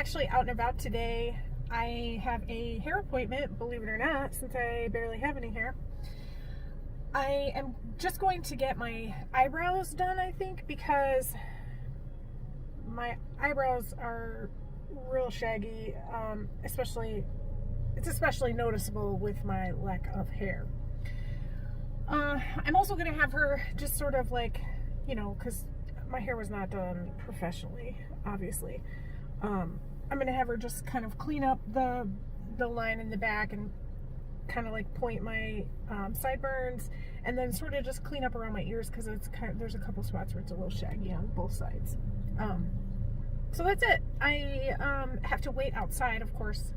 actually out and about today. I have a hair appointment, believe it or not, since I barely have any hair. I am just going to get my eyebrows done, I think, because my eyebrows are real shaggy, it's especially noticeable with my lack of hair. I'm also going to have her just sort of like, because my hair was not done professionally, obviously. I'm going to have her just kind of clean up the line in the back and kind of like point my sideburns, and then sort of just clean up around my ears because there's a couple spots where it's a little shaggy on both sides. So that's it. I have to wait outside, of course,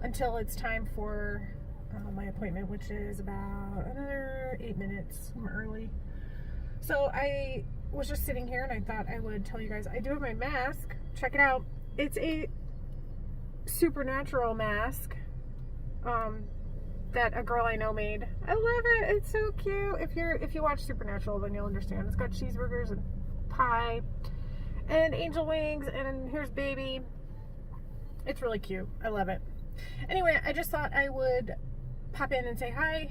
until it's time for my appointment, which is about another 8 minutes. I'm early. So I was just sitting here and I thought I would tell you guys I do have my mask. Check it out. It's a Supernatural mask that a girl I know made. I love it. It's so cute. If you watch Supernatural, then you'll understand. It's got cheeseburgers and pie and angel wings, and here's baby. It's really cute. I love it. Anyway, I just thought I would pop in and say hi,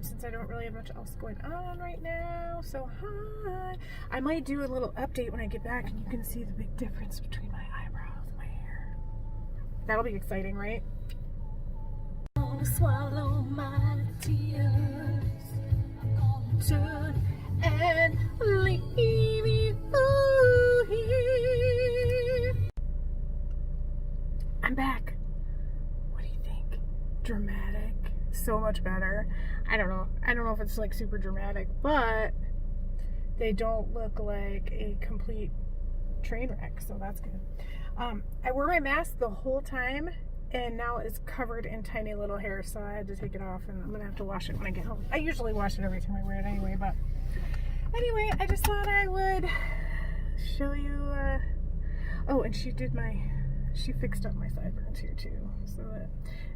since I don't really have much else going on right now. So hi. I might do a little update when I get back and you can see the big difference between my eyebrows and my hair. That'll be exciting, right? I'm gonna swallow my tears. I'm gonna turn and leave you here. I'm back. What do you think? Dramatic. So much better. I don't know if it's like super dramatic, but they don't look like a complete train wreck, so that's good. I wore my mask the whole time, and now it's covered in tiny little hairs, so I had to take it off, and I'm gonna have to wash it when I get home. I usually wash it every time I wear it anyway, but anyway, I just thought I would show you. Oh, and she fixed up my sideburns here too,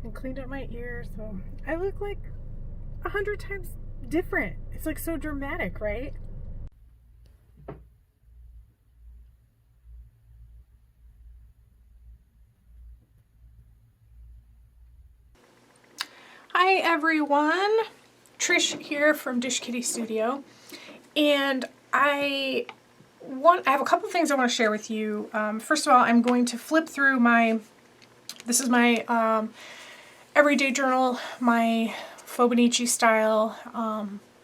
and cleaned up my ears, so I look like 100 times different. It's like so dramatic, right? Hi everyone, Trish here from Dish Kitty Studio, and I have a couple things I want to share with you. First of all, I'm going to flip through this is my everyday journal, my fauxbonichi style.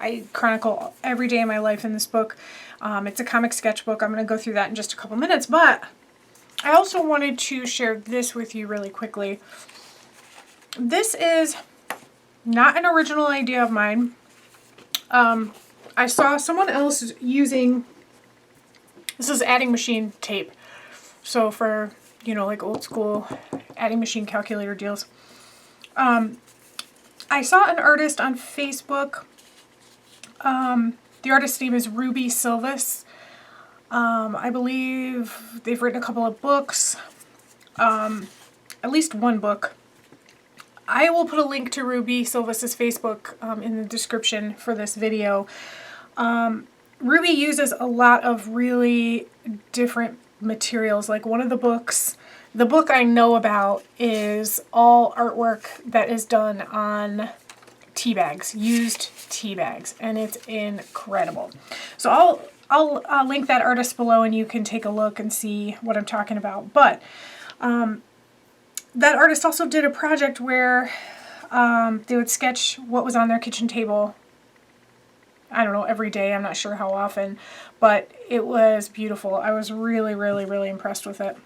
I chronicle every day of my life in this book. It's a comic sketchbook. I'm going to go through that in just a couple minutes, but I also wanted to share this with you really quickly. This is not an original idea of mine. I saw someone else using, this is adding machine tape. So for, like old school adding machine calculator deals. I saw an artist on Facebook. The artist's name is Ruby Silvis. I believe they've written a couple of books. At least one book. I will put a link to Ruby Silvis's Facebook in the description for this video. Ruby uses a lot of really different materials. Like one of the books, the book I know about is all artwork that is done on tea bags, used tea bags, and it's incredible. So I'll link that artist below and you can take a look and see what I'm talking about. But that artist also did a project where they would sketch what was on their kitchen table, I don't know, every day. I'm not sure how often, but it was beautiful. I was really, really, really impressed with it.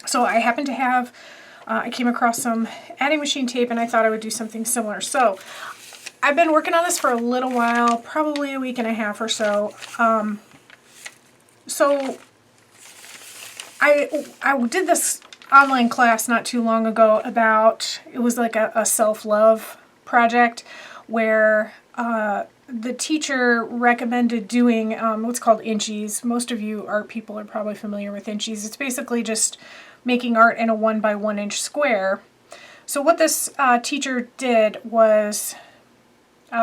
So I happened to have, I came across some adding machine tape and I thought I would do something similar. So I've been working on this for a little while, probably a week and a half or so. So I did this online class not too long ago about, it was like a self-love project where the teacher recommended doing what's called inchies. Most of you art people are probably familiar with inchies. It's basically just making art in a 1 by 1 inch square. So what this teacher did was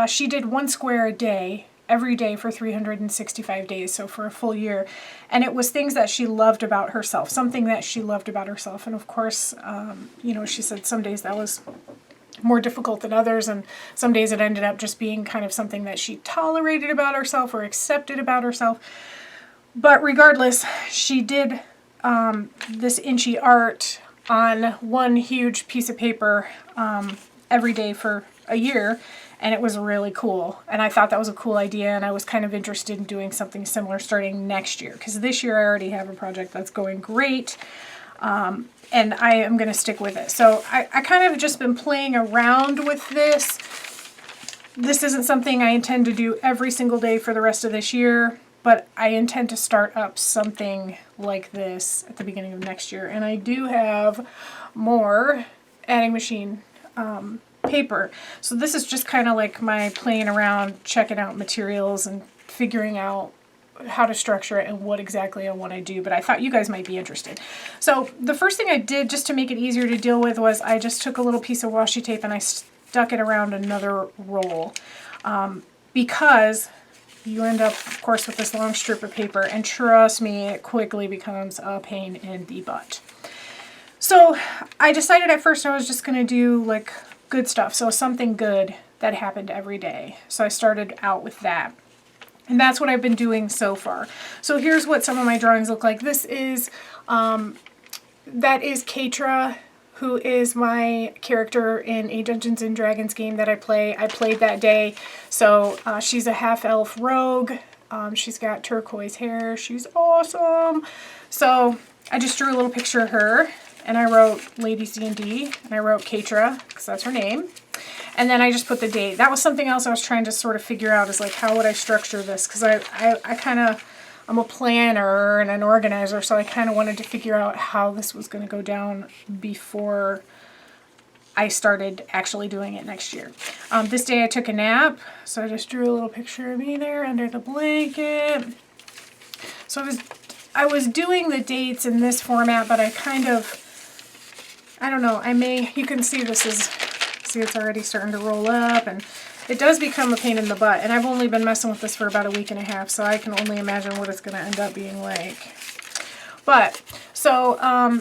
she did 1 square a day every day for 365 days, so for a full year. And it was things that she loved about herself, something that she loved about herself. And of course, you know, she said some days that was more difficult than others, and some days it ended up just being kind of something that she tolerated about herself or accepted about herself. But regardless, she did this inchy art on one huge piece of paper every day for a year, and it was really cool. And I thought that was a cool idea, and I was kind of interested in doing something similar starting next year, because this year I already have a project that's going great. And I am going to stick with it. So I kind of just been playing around with this. This isn't something I intend to do every single day for the rest of this year, but I intend to start up something like this at the beginning of next year. And I do have more adding machine paper. So this is just kind of like my playing around, checking out materials and figuring out how to structure it and what exactly I want to do, but I thought you guys might be interested. So the first thing I did just to make it easier to deal with was I just took a little piece of washi tape and I stuck it around another roll, because you end up, of course, with this long strip of paper, and trust me, it quickly becomes a pain in the butt. So I decided at first I was just going to do like good stuff, so something good that happened every day. So I started out with that. And that's what I've been doing so far. So here's what some of my drawings look like. This is, that is Keitra, who is my character in a Dungeons & Dragons game that I play. I played that day. So she's a half-elf rogue. She's got turquoise hair. She's awesome. So I just drew a little picture of her, and I wrote Ladies D&D, and I wrote Keitra, because that's her name. And then I just put the date. That was something else I was trying to sort of figure out, is like, how would I structure this? Because I kind of, I'm a planner and an organizer, so I kind of wanted to figure out how this was going to go down before I started actually doing it next year. This day I took a nap, so I just drew a little picture of me there under the blanket. So I was doing the dates in this format, but I kind of, I don't know, you can see this is, see, it's already starting to roll up, and it does become a pain in the butt. And I've only been messing with this for about a week and a half, so I can only imagine what it's going to end up being like. But, so,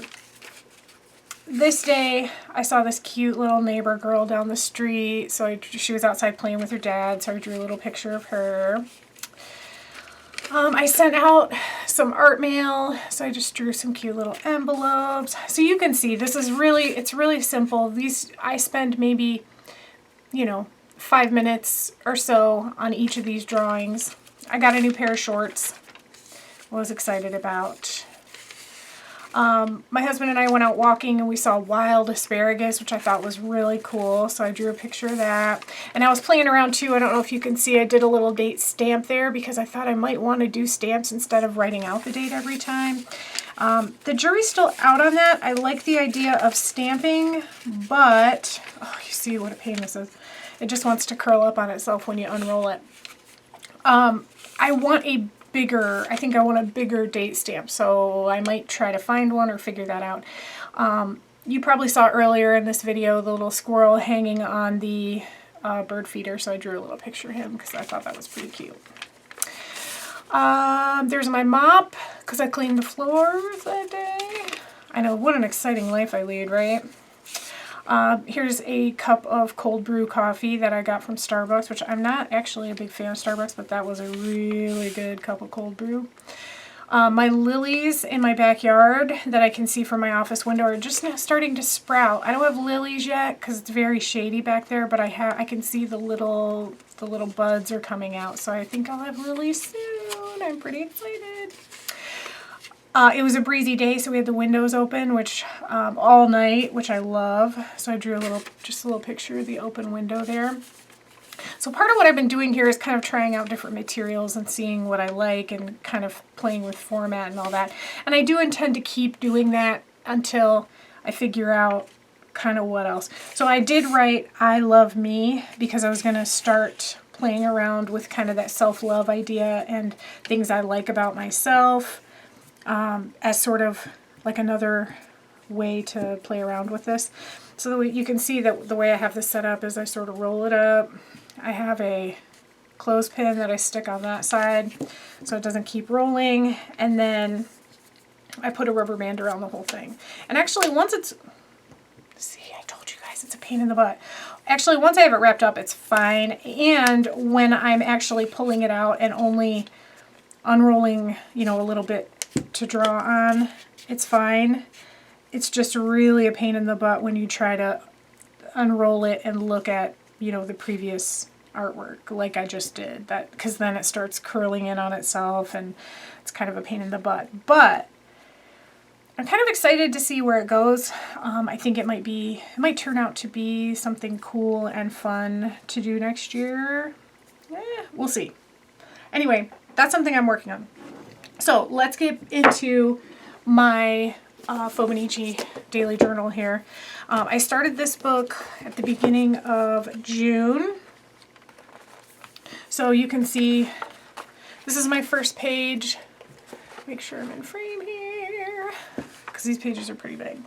this day I saw this cute little neighbor girl down the street, so she was outside playing with her dad, so I drew a little picture of her. I sent out some art mail, so I just drew some cute little envelopes. So you can see this is really, it's really simple. These, I spend maybe, you know, 5 minutes or so on each of these drawings. I got a new pair of shorts, was excited about. My husband and I went out walking and we saw wild asparagus, which I thought was really cool. So I drew a picture of that. And I was playing around too. I don't know if you can see, I did a little date stamp there because I thought I might want to do stamps instead of writing out the date every time. The jury's still out on that. I like the idea of stamping, but, oh, you see what a pain this is. It just wants to curl up on itself when you unroll it. I want a bigger, I think I want a bigger date stamp, so I might try to find one or figure that out. You probably saw earlier in this video the little squirrel hanging on the bird feeder, so I drew a little picture of him because I thought that was pretty cute. There's my mop because I cleaned the floors that day. I know, what an exciting life I lead, right? Here's a cup of cold brew coffee that I got from Starbucks, which I'm not actually a big fan of Starbucks, but that was a really good cup of cold brew. My lilies in my backyard that I can see from my office window are just now starting to sprout. I don't have lilies yet because it's very shady back there, but I can see the little buds are coming out, so I think I'll have lilies soon. I'm pretty excited. It was a breezy day, so we had the windows open, which all night, which I love. So I drew just a little picture of the open window there. So part of what I've been doing here is kind of trying out different materials and seeing what I like and kind of playing with format and all that. And I do intend to keep doing that until I figure out kind of what else. So I did write I love me because I was going to start playing around with kind of that self-love idea and things I like about myself. As sort of like another way to play around with this. So you can see that the way I have this set up is I sort of roll it up. I have a clothespin that I stick on that side so it doesn't keep rolling. And then I put a rubber band around the whole thing. And actually once it's, see, I told you guys it's a pain in the butt. Actually, once I have it wrapped up, it's fine. And when I'm actually pulling it out and only unrolling, you know, a little bit to draw on, it's fine. It's just really a pain in the butt when you try to unroll it and look at, you know, the previous artwork like I just did. That, because then it starts curling in on itself and it's kind of a pain in the butt. But I'm kind of excited to see where it goes. I think it might turn out to be something cool and fun to do next year. We'll see. Anyway, that's something I'm working on. So let's get into my fauxbonichi daily journal here. I started this book at the beginning of June. So you can see, this is my first page. Make sure I'm in frame here, because these pages are pretty big.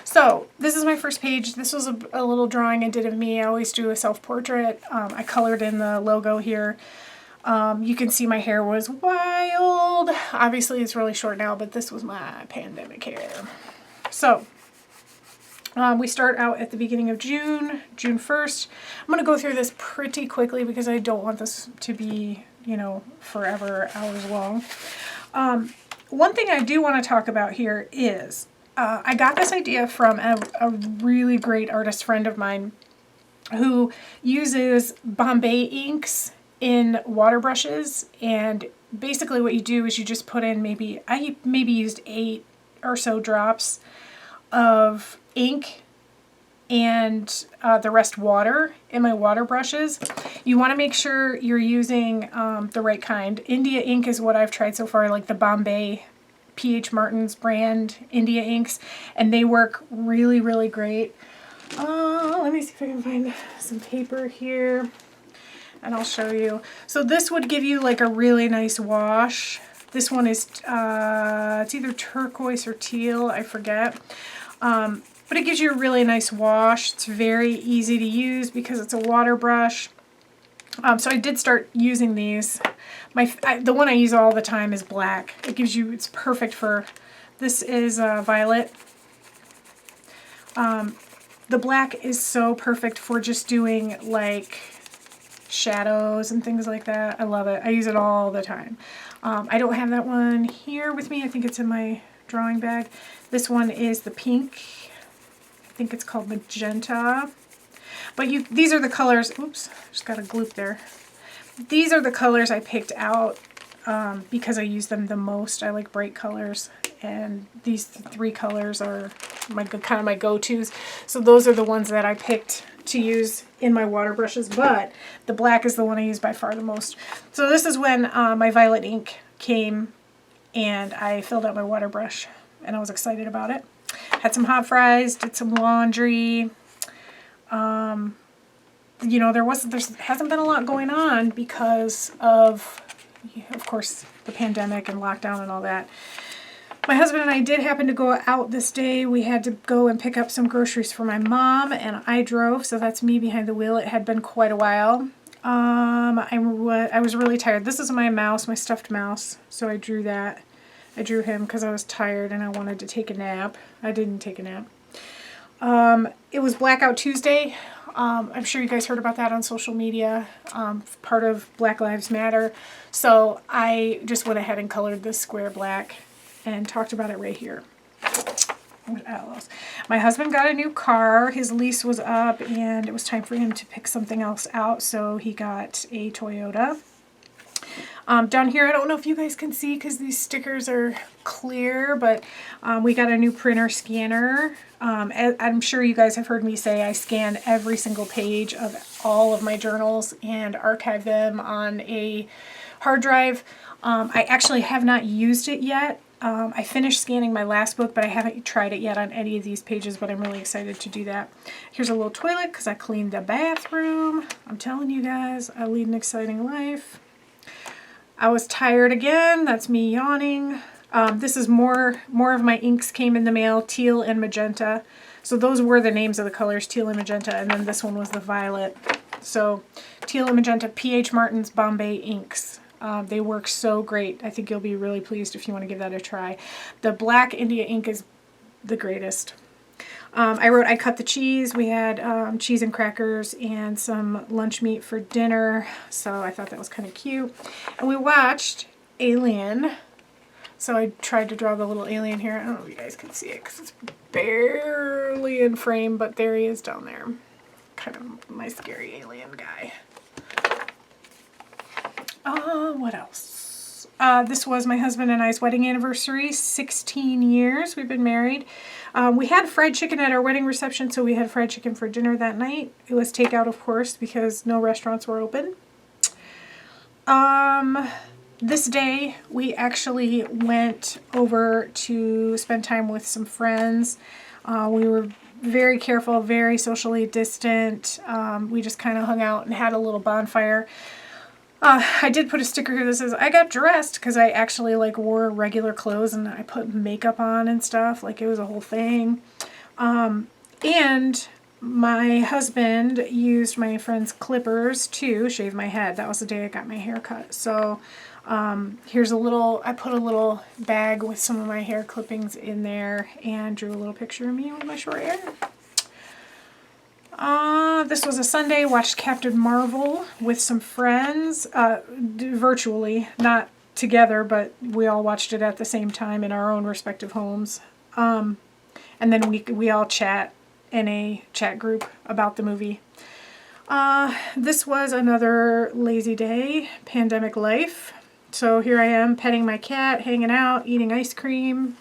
So this is my first page. This was a little drawing I did of me. I always do a self-portrait. I colored in the logo here. You can see my hair was wild. Obviously it's really short now, but this was my pandemic hair. So we start out at the beginning of June 1st. I'm going to go through this pretty quickly because I don't want this to be, you know, forever, hours long. One thing I do want to talk about here is I got this idea from a really great artist friend of mine who uses Bombay inks in water brushes. And basically what you do is you just put in I maybe used 8 or so drops of ink and the rest water in my water brushes. You want to make sure you're using the right kind. India ink is what I've tried so far, like the Bombay P.H. Martin's brand India inks, and they work really, really great. Let me see if I can find some paper here and I'll show you. So this would give you like a really nice wash. This one is, it's either turquoise or teal, I forget. But it gives you a really nice wash. It's very easy to use because it's a water brush. So I did start using these. The one I use all the time is black. It gives you, it's perfect for, this is violet. The black is so perfect for just doing like shadows and things like that. I love it. I use it all the time. I don't have that one here with me. I think it's in my drawing bag. This one is the pink. I think it's called magenta. But these are the colors. Oops, just got a gloop there. These are the colors I picked out because I use them the most. I like bright colors, and these 3 colors are kind of my go-tos. So those are the ones that I picked to use in my water brushes, but the black is the one I use by far the most. So this is when my violet ink came and I filled out my water brush, and I was excited about it. Had some hot fries, did some laundry. You know, there hasn't been a lot going on because of course, the pandemic and lockdown and all that. My husband and I did happen to go out this day. We had to go and pick up some groceries for my mom, and I drove, so that's me behind the wheel. It had been quite a while. I was really tired. This is my mouse, my stuffed mouse, so I drew that. I drew him because I was tired and I wanted to take a nap. I didn't take a nap. It was Blackout Tuesday. I'm sure you guys heard about that on social media, part of Black Lives Matter. So I just went ahead and colored this square black and talked about it right here. What else? My husband got a new car. His lease was up and it was time for him to pick something else out, so he got a Toyota. Down here, I don't know if you guys can see because these stickers are clear, but we got a new printer scanner. I'm sure you guys have heard me say I scan every single page of all of my journals and archive them on a hard drive. I actually have not used it yet. I finished scanning my last book, but I haven't tried it yet on any of these pages, but I'm really excited to do that. Here's a little toilet because I cleaned the bathroom. I'm telling you guys, I lead an exciting life. I was tired again. That's me yawning. This is more of my inks came in the mail, teal and magenta. So those were the names of the colors, teal and magenta, and then this one was the violet. So teal and magenta, PH Martin's Bombay inks. They work so great. I think you'll be really pleased if you want to give that a try. The black India ink is the greatest. I cut the cheese. We had cheese and crackers and some lunch meat for dinner. So I thought that was kind of cute. And we watched Alien. So I tried to draw the little alien here. I don't know if you guys can see it because it's barely in frame, but there he is down there. Kind of my scary alien guy. What else? This was my husband and I's wedding anniversary. 16 years we've been married. We had fried chicken at our wedding reception, so we had fried chicken for dinner that night. It was takeout, of course, because no restaurants were open. This day, we actually went over to spend time with some friends. We were very careful, very socially distant. We just kind of hung out and had a little bonfire. I did put a sticker here that says, I got dressed, because I actually like wore regular clothes and I put makeup on and stuff. Like it was a whole thing. And my husband used my friend's clippers to shave my head. That was the day I got my hair cut. So here's I put a little bag with some of my hair clippings in there and drew a little picture of me with my short hair. This was a Sunday, watched Captain Marvel with some friends, virtually, not together, but we all watched it at the same time in our own respective homes. And then we all chat in a chat group about the movie. This was another lazy day, pandemic life. So here I am petting my cat, hanging out, eating ice cream.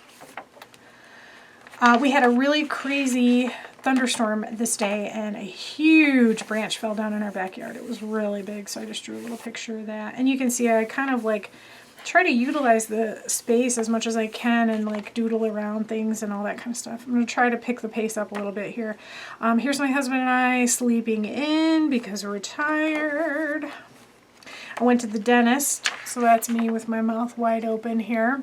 We had a really crazy thunderstorm this day and a huge branch fell down in our backyard. It was really big, so I just drew a little picture of that. And you can see I kind of like try to utilize the space as much as I can and like doodle around things and all that kind of stuff. I'm going to try to pick the pace up a little bit here. Here's my husband and I sleeping in because we're tired. I went to the dentist, so that's me with my mouth wide open here.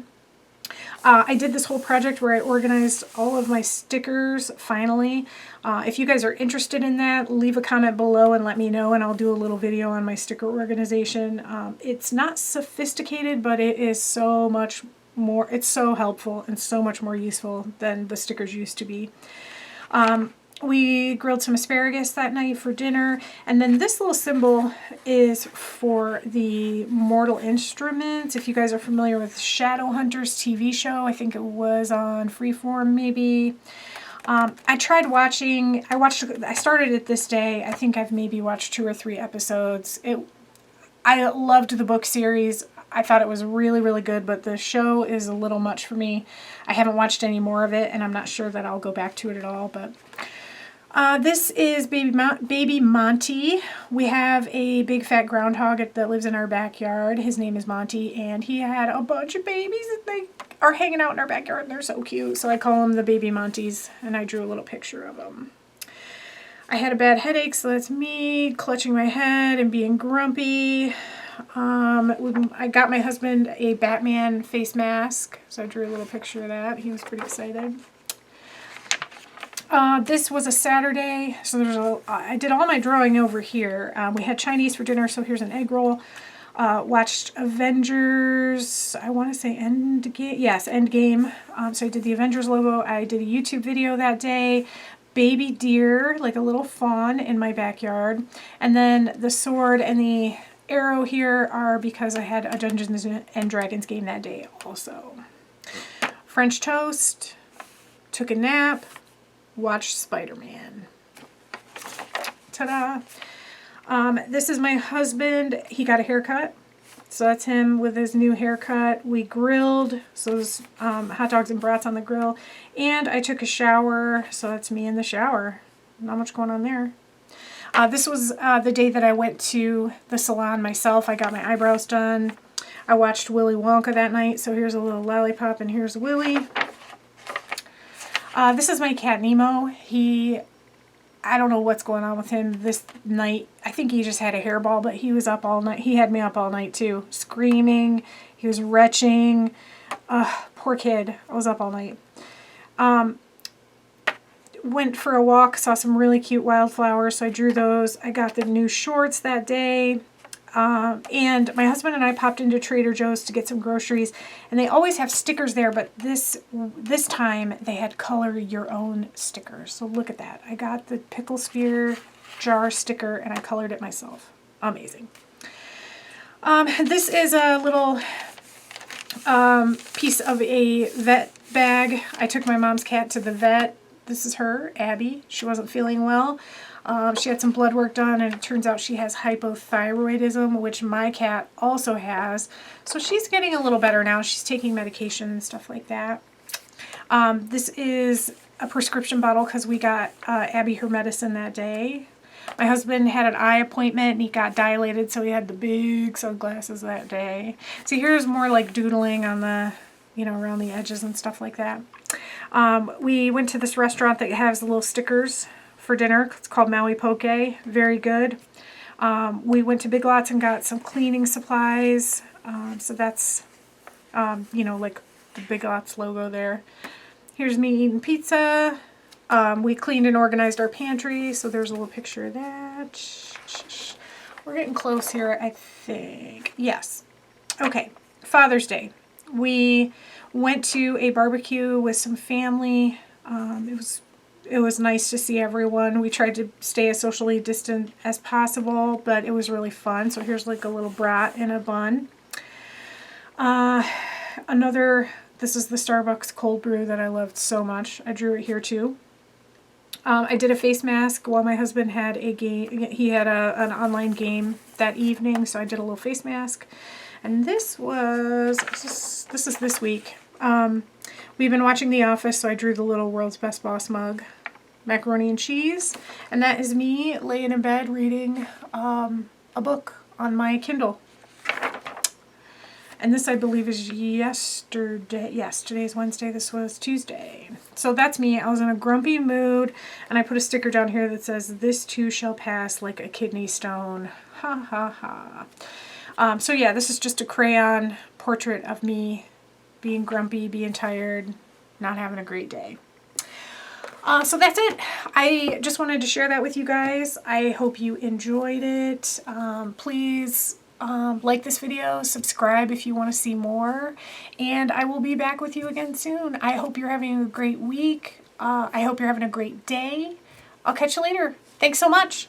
I did this whole project where I organized all of my stickers finally. If you guys are interested in that, leave a comment below and let me know, and I'll do a little video on my sticker organization. It's not sophisticated, but it is so much more, it's so helpful and so much more useful than the stickers used to be. We grilled some asparagus that night for dinner, and then this little symbol is for the Mortal Instruments. If you guys are familiar with Shadowhunters TV show, I think it was on Freeform maybe. I started it this day. I think I've maybe watched 2 or 3 episodes. I loved the book series. I thought it was really, really good, but the show is a little much for me. I haven't watched any more of it, and I'm not sure that I'll go back to it at all, but this is baby Monty. We have a big fat groundhog that lives in our backyard. His name is Monty, and he had a bunch of babies that they are hanging out in our backyard, and they're so cute. So I call them the baby Monties, and I drew a little picture of them. I had a bad headache, so that's me clutching my head and being grumpy. I got my husband a Batman face mask, so I drew a little picture of that. He was pretty excited. This was a Saturday, so I did all my drawing over here. We had Chinese for dinner, so here's an egg roll. Watched Avengers, I want to say Endgame. Yes, Endgame. So I did the Avengers logo. I did a YouTube video that day. Baby deer, like a little fawn in my backyard. And then the sword and the arrow here are because I had a Dungeons and Dragons game that day also. French toast, took a nap, watched Spider-Man. Ta-da! This is my husband. He got a haircut. So that's him with his new haircut. We grilled, so there's hot dogs and brats on the grill. And I took a shower, so that's me in the shower. Not much going on there. This was the day that I went to the salon myself. I got my eyebrows done. I watched Willy Wonka that night, so here's a little lollipop and here's Willy. This is my cat Nemo. I don't know what's going on with him this night. I think he just had a hairball, but he was up all night. He had me up all night too, screaming. He was retching. Poor kid. I was up all night. went for a walk, saw some really cute wildflowers, so I drew those. I got the new shorts that day. And my husband and I popped into Trader Joe's to get some groceries, and they always have stickers there, but this time they had color your own stickers. So look at that. I got the pickle spear jar sticker and I colored it myself. Amazing. This is a little piece of a vet bag. I took my mom's cat to the vet. This is her, Abby. She wasn't feeling well. She had some blood work done, and it turns out she has hypothyroidism, which my cat also has. So she's getting a little better now. She's taking medication and stuff like that. This is a prescription bottle because we got Abby her medicine that day. My husband had an eye appointment and he got dilated, so he had the big sunglasses that day. So here's more like doodling on the, you know, around the edges and stuff like that. We went to this restaurant that has the little stickers for dinner. It's called Maui Poke. Very good. We went to Big Lots and got some cleaning supplies. So that's, you know, like the Big Lots logo there. Here's me eating pizza. We cleaned and organized our pantry, so there's a little picture of that. We're getting close here, I think. Yes. Okay, Father's Day. We went to a barbecue with some family. It was nice to see everyone. We tried to stay as socially distant as possible, but it was really fun. So here's like a little brat in a bun. This is the Starbucks cold brew that I loved so much. I drew it here too. I did a face mask while my husband had a game. He had an online game that evening, so I did a little face mask. And this is this week. We've been watching The Office, so I drew the little World's Best Boss mug, macaroni and cheese, and that is me laying in bed reading a book on my Kindle. And this, I believe, is yesterday. Yes, today's Wednesday. This was Tuesday. So that's me. I was in a grumpy mood, and I put a sticker down here that says, "This too shall pass like a kidney stone." Ha ha ha. So yeah, this is just a crayon portrait of me being grumpy, being tired, not having a great day. So that's it. I just wanted to share that with you guys. I hope you enjoyed it. Please like this video, subscribe if you want to see more, and I will be back with you again soon. I hope you're having a great week. I hope you're having a great day. I'll catch you later. Thanks so much.